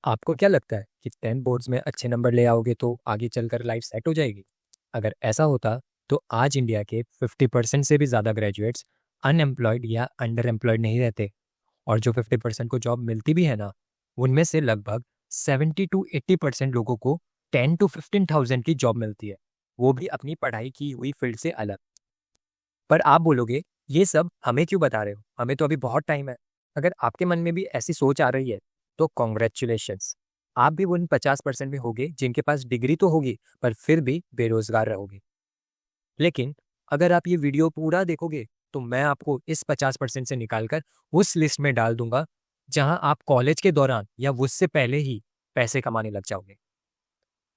आपको क्या लगता है कि 10 बोर्ड्स में अच्छे नंबर ले आओगे तो आगे चलकर लाइफ सेट हो जाएगी? अगर ऐसा होता तो आज इंडिया के 50% से भी ज़्यादा ग्रेजुएट्स अनएम्प्लॉयड या अंडर एम्प्लॉयड नहीं रहते। और जो 50% को जॉब मिलती भी है ना, उनमें से लगभग 70 to 80% लोगों को 10 to 15,000 की जॉब मिलती है, वो भी अपनी पढ़ाई की हुई फील्ड से अलग। पर आप बोलोगे, ये सब हमें क्यों बता रहे हो, हमें तो अभी बहुत टाइम है। अगर आपके मन में भी ऐसी सोच आ रही है तो कॉन्ग्रेचुलेशंस, आप भी उन 50% में होगे जिनके पास डिग्री तो होगी पर फिर भी बेरोजगार रहोगे। लेकिन अगर आप ये वीडियो पूरा देखोगे तो मैं आपको इस 50% से निकालकर उस लिस्ट में डाल दूंगा जहां आप कॉलेज के दौरान या उससे पहले ही पैसे कमाने लग जाओगे।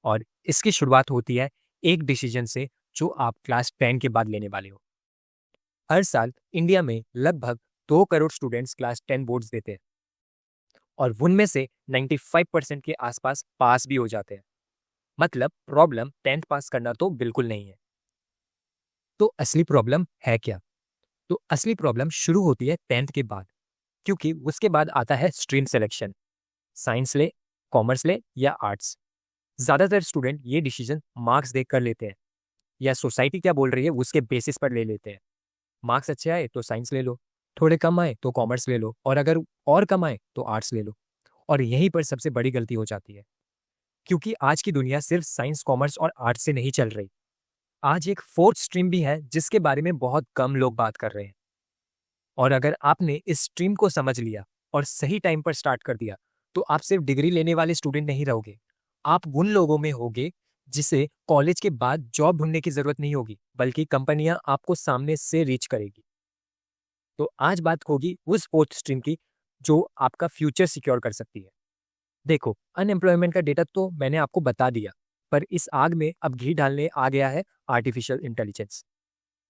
और इसकी शुरुआत होती है एक डिसीजन से जो आप क्लास 10 के बाद लेने वाले हो। हर साल इंडिया में लगभग 2 करोड़ स्टूडेंट्स क्लास 10 बोर्ड्स देते हैं और उनमें से 95% के आसपास पास भी हो जाते हैं। मतलब प्रॉब्लम 10th पास करना तो बिल्कुल नहीं है। तो असली प्रॉब्लम है क्या? तो असली प्रॉब्लम शुरू होती है 10th के बाद, क्योंकि उसके बाद आता है स्ट्रीम सिलेक्शन। साइंस ले, कॉमर्स ले या आर्ट्स। ज्यादातर स्टूडेंट ये डिसीजन मार्क्स देख कर लेते हैं या सोसाइटी क्या बोल रही है उसके बेसिस पर ले लेते हैं। मार्क्स अच्छे आए तो साइंस ले लो, थोड़े कम आए तो कॉमर्स ले लो, और अगर और कम आए तो आर्ट्स ले लो। और यहीं पर सबसे बड़ी गलती हो जाती है, क्योंकि आज की दुनिया सिर्फ साइंस, कॉमर्स और आर्ट्स से नहीं चल रही। आज एक फोर्थ स्ट्रीम भी है जिसके बारे में बहुत कम लोग बात कर रहे हैं। और अगर आपने इस स्ट्रीम को समझ लिया और सही टाइम पर स्टार्ट कर दिया तो आप सिर्फ डिग्री लेने वाले स्टूडेंट नहीं रहोगे। आप उन लोगों में होगे जिसे कॉलेज के बाद जॉब ढूंढने की जरूरत नहीं होगी, बल्कि कंपनियां आपको सामने से रीच करेगी। तो आज बात होगी उस फोर्थ स्ट्रीम की जो आपका फ्यूचर सिक्योर कर सकती है। देखो, अनएम्प्लॉयमेंट का डेटा तो मैंने आपको बता दिया, पर इस आग में अब घी डालने आ गया है आर्टिफिशियल इंटेलिजेंस।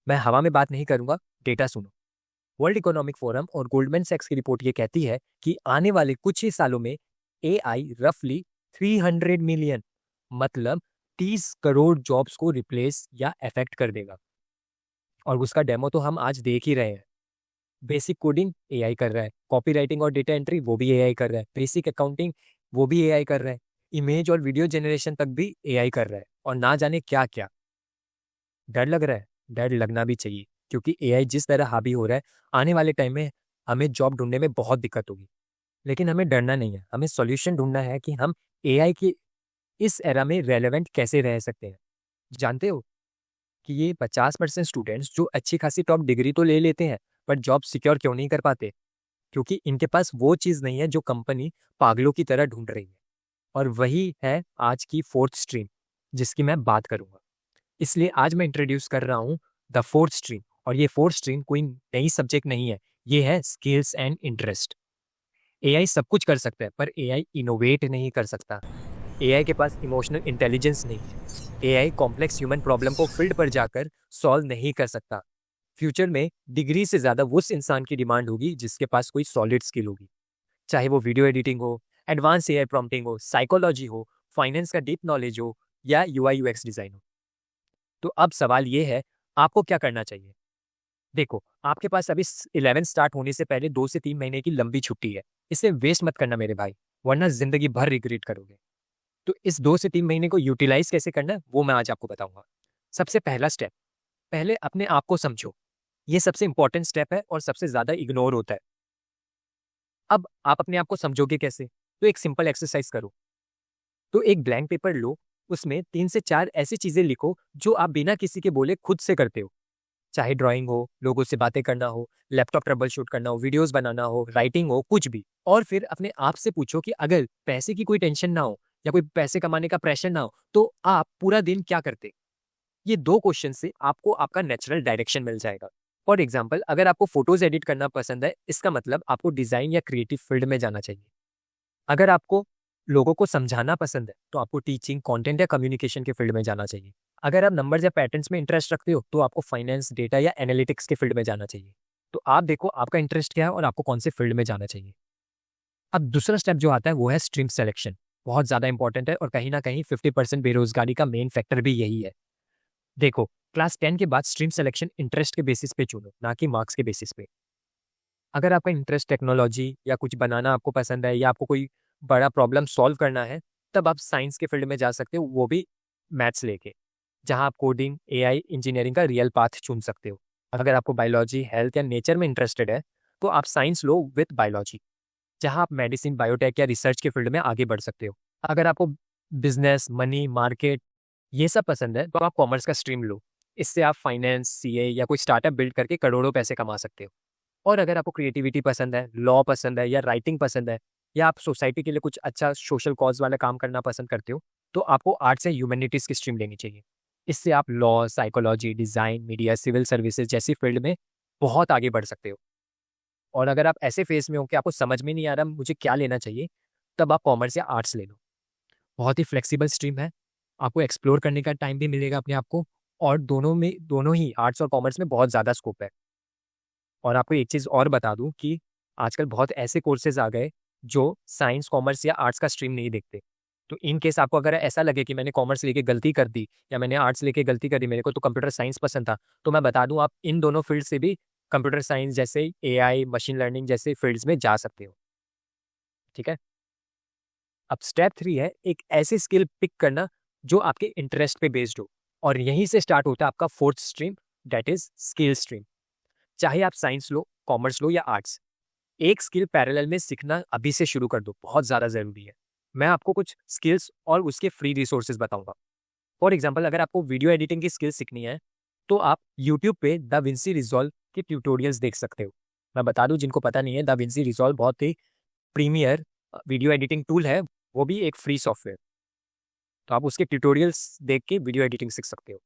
मैं हवा में बात नहीं करूंगा, डेटा सुनो। वर्ल्ड इकोनॉमिक फोरम और गोल्डमैन सैक्स की रिपोर्ट ये कहती है कि आने वाले कुछ ही सालों में एआई रफली 300 मिलियन, मतलब 30 करोड़ जॉब्स को रिप्लेस या अफेक्ट कर देगा। और उसका डेमो तो हम आज देख ही रहे हैं। बेसिक कोडिंग एआई कर रहा है, कॉपी राइटिंग और डेटा एंट्री वो भी एआई कर रहा है, बेसिक अकाउंटिंग वो भी एआई कर रहा है, इमेज और वीडियो जनरेशन तक भी एआई कर रहा है, और ना जाने क्या क्या। डर लग रहा है? डर लगना भी चाहिए, क्योंकि एआई जिस तरह हावी हो रहा है, आने वाले टाइम में हमें जॉब ढूंढने में बहुत दिक्कत होगी। लेकिन हमें डरना नहीं है, हमें सॉल्यूशन ढूंढना है कि हम एआई की इस एरा में रेलेवेंट कैसे रह सकते हैं। जानते हो कि ये 50% स्टूडेंट्स जो अच्छी खासी टॉप डिग्री तो ले लेते हैं पर जॉब सिक्योर क्यों नहीं कर पाते? क्योंकि इनके पास वो चीज़ नहीं है जो कंपनी पागलों की तरह ढूंढ रही है। और वही है आज की फोर्थ स्ट्रीम जिसकी मैं बात करूंगा। इसलिए आज मैं इंट्रोड्यूस कर रहा हूँ द फोर्थ स्ट्रीम। और ये फोर्थ स्ट्रीम कोई नई सब्जेक्ट नहीं है, ये है स्किल्स एंड इंटरेस्ट। एआई सब कुछ कर सकता है पर एआई इनोवेट नहीं कर सकता। एआई के पास इमोशनल इंटेलिजेंस नहीं है। एआई कॉम्प्लेक्स ह्यूमन प्रॉब्लम को फील्ड पर जाकर सॉल्व नहीं कर सकता। फ्यूचर में डिग्री से ज़्यादा उस इंसान की डिमांड होगी जिसके पास कोई सॉलिड स्किल होगी, चाहे वो वीडियो एडिटिंग हो, एडवांस एआई प्रॉम्प्टिंग हो, साइकोलॉजी हो, फाइनेंस का डीप नॉलेज हो या यूआई यूएक्स डिज़ाइन हो। तो अब सवाल ये है, आपको क्या करना चाहिए? देखो, आपके पास अभी 11 स्टार्ट होने से पहले 2 से 3 महीने की लंबी छुट्टी है। इसे वेस्ट मत करना मेरे भाई, वरना जिंदगी भर रिग्रेट करोगे। तो इस 2 से 3 महीने को यूटिलाइज कैसे करना है वो मैं आज आपको बताऊंगा। सबसे पहला स्टेप, पहले अपने आप को समझो। ये सबसे इंपॉर्टेंट स्टेप है और सबसे ज्यादा इग्नोर होता है। अब आप अपने आप को समझोगे कैसे? तो एक सिंपल एक्सरसाइज करो। तो एक ब्लैंक पेपर लो, उसमें 3 से 4 ऐसी चीजें लिखो जो आप बिना किसी के बोले खुद से करते हो। चाहे ड्राइंग हो, लोगों से बातें करना हो, लैपटॉप ट्रबल शूट करना हो, वीडियोस बनाना हो, राइटिंग हो, कुछ भी। और फिर अपने आप से पूछो कि अगर पैसे की कोई टेंशन ना हो या कोई पैसे कमाने का प्रेशर ना हो तो आप पूरा दिन क्या करते? ये 2 क्वेश्चन से आपको आपका नेचुरल डायरेक्शन मिल जाएगा। फॉर एग्जाम्पल, अगर आपको फोटोज एडिट करना पसंद है, इसका मतलब आपको डिजाइन या क्रिएटिव फील्ड में जाना चाहिए। अगर आपको लोगों को समझाना पसंद है तो आपको टीचिंग, कंटेंट या कम्युनिकेशन के फील्ड में जाना चाहिए। अगर आप नंबर्स या पैटर्न्स में इंटरेस्ट रखते हो तो आपको फाइनेंस, डेटा या एनालिटिक्स के फील्ड में जाना चाहिए। तो आप देखो आपका इंटरेस्ट क्या है और आपको कौन से फील्ड में जाना चाहिए। अब दूसरा स्टेप जो आता है वो है स्ट्रीम सेलेक्शन। बहुत ज़्यादा इंपॉर्टेंट है और कहीं ना कहीं 50% बेरोजगारी का मेन फैक्टर भी यही है। देखो, क्लास 10 के बाद स्ट्रीम सिलेक्शन इंटरेस्ट के बेसिस पे चुनो, ना कि मार्क्स के बेसिस पे। अगर आपका इंटरेस्ट टेक्नोलॉजी या कुछ बनाना आपको पसंद है, या आपको कोई बड़ा प्रॉब्लम सॉल्व करना है, तब आप साइंस के फील्ड में जा सकते हो, वो भी मैथ्स लेके, जहाँ आप कोडिंग, एआई, इंजीनियरिंग का रियल पाथ चुन सकते हो। अगर आपको बायोलॉजी, हेल्थ या नेचर में इंटरेस्टेड है, तो आप साइंस लो विथ बायोलॉजी, जहाँ आप मेडिसिन, बायोटेक या रिसर्च के फील्ड में आगे बढ़ सकते हो। अगर आपको बिजनेस, मनी, मार्केट ये सब पसंद है, तो आप कॉमर्स का स्ट्रीम लो। इससे आप फाइनेंस, सीए या कोई स्टार्टअप बिल्ड करके करोड़ों पैसे कमा सकते हो। और अगर आपको क्रिएटिविटी पसंद है, लॉ पसंद है या राइटिंग पसंद है, या आप सोसाइटी के लिए कुछ अच्छा सोशल कॉज वाला काम करना पसंद करते हो, तो आपको आर्ट्स या ह्यूमैनिटीज़ की स्ट्रीम लेनी चाहिए। इससे आप law, psychology, design, media, civil services जैसी फील्ड में बहुत आगे बढ़ सकते हो। और अगर आप ऐसे फेज में हो कि आपको समझ में नहीं आ रहा मुझे क्या लेना चाहिए, तब आप कॉमर्स या आर्ट्स ले लो। बहुत ही फ्लेक्सिबल स्ट्रीम है, आपको एक्सप्लोर करने का टाइम भी मिलेगा अपने आप को, और दोनों ही आर्ट्स और कॉमर्स में बहुत ज़्यादा स्कोप है। और आपको एक चीज़ और बता दूं कि आजकल बहुत ऐसे कोर्सेज आ गए जो साइंस, कॉमर्स या आर्ट्स का स्ट्रीम नहीं देखते। तो इन केस आपको अगर ऐसा लगे कि मैंने कॉमर्स लेके गलती कर दी या मैंने आर्ट्स लेके गलती करी, मेरे को तो कंप्यूटर साइंस पसंद था, तो मैं बता दूं आप इन दोनों फील्ड से भी कंप्यूटर साइंस जैसे एआई, मशीन लर्निंग जैसे फील्ड्स में जा सकते हो। ठीक है। अब स्टेप 3 है एक ऐसी स्किल पिक करना जो आपके इंटरेस्ट पे बेस्ड हो, और यहीं से स्टार्ट होता है आपका fourth stream, that is skill stream. चाहे आप साइंस लो, कॉमर्स लो या आर्ट्स, एक स्किल पैरेलल में सीखना अभी से शुरू कर दो, बहुत ज़्यादा ज़रूरी है। मैं आपको कुछ स्किल्स और उसके फ्री रिसोर्सेज बताऊंगा। फॉर एग्जाम्पल, अगर आपको वीडियो एडिटिंग की स्किल सीखनी है, तो आप यूट्यूब पे द विंसी रिजॉल्व के ट्यूटोरियल्स देख सकते हो। मैं बता दूं जिनको पता नहीं है, द विंसी रिजॉल्व बहुत ही प्रीमियर वीडियो एडिटिंग टूल है, वो भी एक फ्री सॉफ्टवेयर। तो आप उसके ट्यूटोरियल्स देख के वीडियो एडिटिंग सीख सकते हो।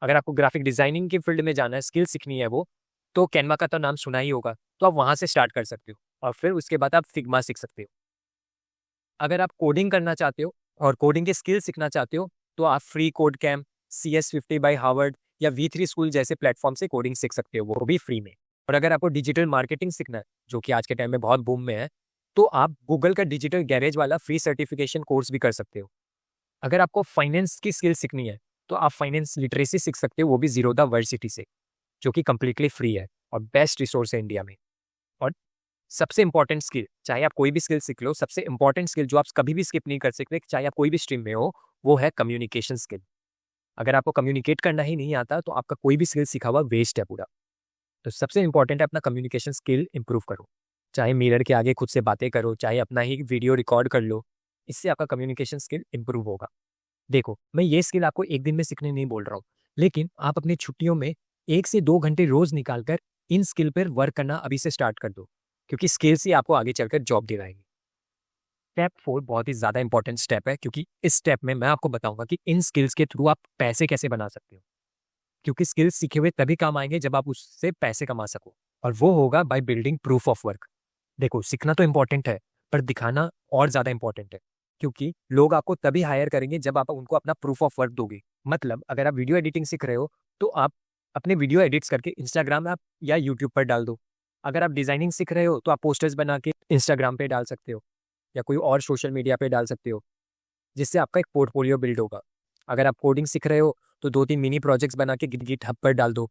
अगर आपको ग्राफिक डिजाइनिंग के फील्ड में जाना है, स्किल सीखनी है वो, तो कैनवा का तो नाम सुना ही होगा, तो आप वहाँ से स्टार्ट कर सकते हो, और फिर उसके बाद आप फिग्मा सीख सकते हो। अगर आप कोडिंग करना चाहते हो और कोडिंग के स्किल सीखना चाहते हो, तो आप free code camp, CS50 bye Harvard या V3 स्कूल जैसे प्लेटफॉर्म से कोडिंग सीख सकते हो, वो भी फ्री में। और अगर आपको डिजिटल मार्केटिंग सीखना है, जो कि आज के टाइम में बहुत बूम में है, तो आप गूगल का डिजिटल गैरेज वाला फ्री सर्टिफिकेशन कोर्स भी कर सकते हो। अगर आपको फाइनेंस की स्किल सीखनी है, तो आप फाइनेंस लिटरेसी सीख सकते हो, वो भी जीरोधा वर्सिटी से, जो कि कंप्लीटली फ्री है और बेस्ट रिसोर्स है इंडिया में। और सबसे इंपॉर्टेंट स्किल, चाहे आप कोई भी स्किल सीख लो, सबसे इंपॉर्टेंट स्किल जो आप कभी भी स्किप नहीं कर सकते, चाहे आप कोई भी स्ट्रीम में हो, वो है कम्युनिकेशन स्किल। अगर आपको कम्युनिकेट करना ही नहीं आता, तो आपका कोई भी स्किल सीखा हुआ वेस्ट है पूरा। तो सबसे इंपॉर्टेंट है अपना कम्युनिकेशन स्किल इंप्रूव करो। चाहे मिरर के आगे खुद से बातें करो, चाहे अपना ही वीडियो रिकॉर्ड कर लो, इससे आपका कम्युनिकेशन स्किल इंप्रूव होगा। देखो, मैं ये स्किल आपको एक दिन में सीखने नहीं बोल रहा हूँ, लेकिन आप अपनी छुट्टियों में 1 से 2 घंटे रोज निकालकर इन स्किल पर वर्क करना अभी से स्टार्ट कर दो, क्योंकि स्किल्स ही आपको आगे चलकर जॉब दिलाएंगे। स्टेप 4 बहुत ही ज़्यादा इंपॉर्टेंट स्टेप है, क्योंकि इस स्टेप में मैं आपको बताऊंगा कि इन स्किल्स के थ्रू आप पैसे कैसे बना सकते हो। क्योंकि स्किल्स सीखे हुए तभी काम आएंगे जब आप उससे पैसे कमा सको, और वो होगा by building proof of work. देखो, सीखना तो इंपॉर्टेंट है, पर दिखाना और ज़्यादा इंपॉर्टेंट है, क्योंकि लोग आपको तभी हायर करेंगे जब आप उनको अपना प्रूफ ऑफ वर्क दोगे। मतलब अगर आप वीडियो एडिटिंग सीख रहे हो, तो आप अपने वीडियो एडिट्स करके इंस्टाग्राम ऐप या यूट्यूब पर डाल दो। अगर आप डिजाइनिंग सीख रहे हो, तो आप पोस्टर्स बना के इंस्टाग्राम पे डाल सकते हो या कोई और सोशल मीडिया पे डाल सकते हो, जिससे आपका एक पोर्टफोलियो बिल्ड होगा। अगर आप कोडिंग सीख रहे हो, तो 2-3 मिनी प्रोजेक्ट्स बना के गिट हब पर डाल दो।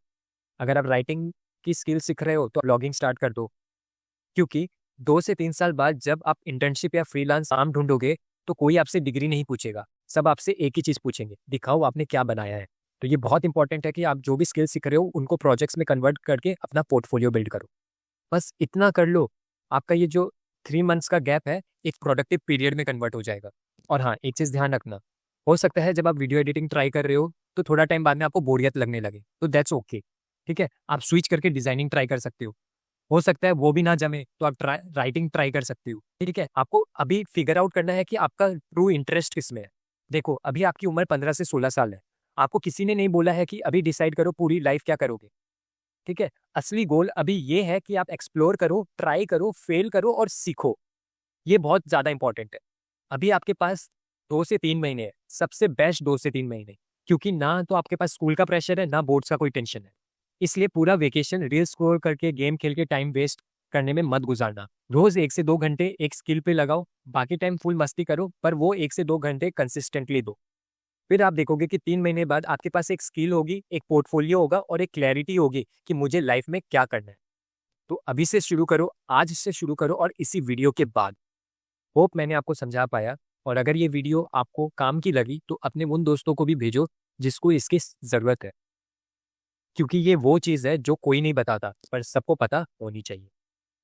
अगर आप राइटिंग की स्किल सीख रहे हो, तो ब्लॉगिंग स्टार्ट कर दो, क्योंकि 2 से 3 साल बाद जब आप इंटर्नशिप या फ्रीलांस काम ढूंढोगे, तो कोई आपसे डिग्री नहीं पूछेगा, सब आपसे एक ही चीज़ पूछेंगे, दिखाओ आपने क्या बनाया है। तो ये बहुत इंपॉर्टेंट है कि आप जो भी स्किल सीख रहे हो, उनको प्रोजेक्ट्स में कन्वर्ट करके अपना पोर्टफोलियो बिल्ड करो। बस इतना कर लो, आपका ये जो 3 मंथ्स का गैप है, एक प्रोडक्टिव पीरियड में कन्वर्ट हो जाएगा। और हाँ, एक चीज़ ध्यान रखना, हो सकता है जब आप वीडियो एडिटिंग ट्राई कर रहे हो, तो थोड़ा टाइम बाद में आपको बोरियत लगने लगे, तो दैट्स ओके। ठीक है, आप स्विच करके डिजाइनिंग ट्राई कर सकते हो सकता है वो भी ना जमे, तो आप राइटिंग ट्राई कर सकते हो। ठीक है, आपको अभी फिगर आउट करना है कि आपका ट्रू इंटरेस्ट किस में है। देखो, अभी आपकी उम्र 15 से 16 साल है, आपको किसी ने नहीं बोला है कि अभी डिसाइड करो पूरी लाइफ क्या करोगे। ठीक है, असली गोल अभी ये है कि आप एक्सप्लोर करो, ट्राई करो, फेल करो और सीखो। ये बहुत ज़्यादा इंपॉर्टेंट है। अभी आपके पास 2 से 3 महीने है, सबसे बेस्ट 2 से 3 महीने, क्योंकि ना तो आपके पास स्कूल का प्रेशर है, ना बोर्ड्स का कोई टेंशन है। इसलिए पूरा वेकेशन रील स्क्रॉल करके, गेम खेल के टाइम वेस्ट करने में मत गुजारना। रोज 1 से 2 घंटे एक स्किल पे लगाओ, बाकी टाइम फुल मस्ती करो, पर वो 1 से 2 घंटे कंसिस्टेंटली दो। फिर आप देखोगे कि 3 महीने बाद आपके पास एक स्किल होगी, एक पोर्टफोलियो होगा और एक क्लैरिटी होगी कि मुझे लाइफ में क्या करना है। तो अभी से शुरू करो, आज से शुरू करो, और इसी वीडियो के बाद। होप मैंने आपको समझा पाया, और अगर ये वीडियो आपको काम की लगी तो अपने उन दोस्तों को भी भेजो जिसको इसकी ज़रूरत है, क्योंकि ये वो चीज़ है जो कोई नहीं बताता पर सबको पता होनी चाहिए।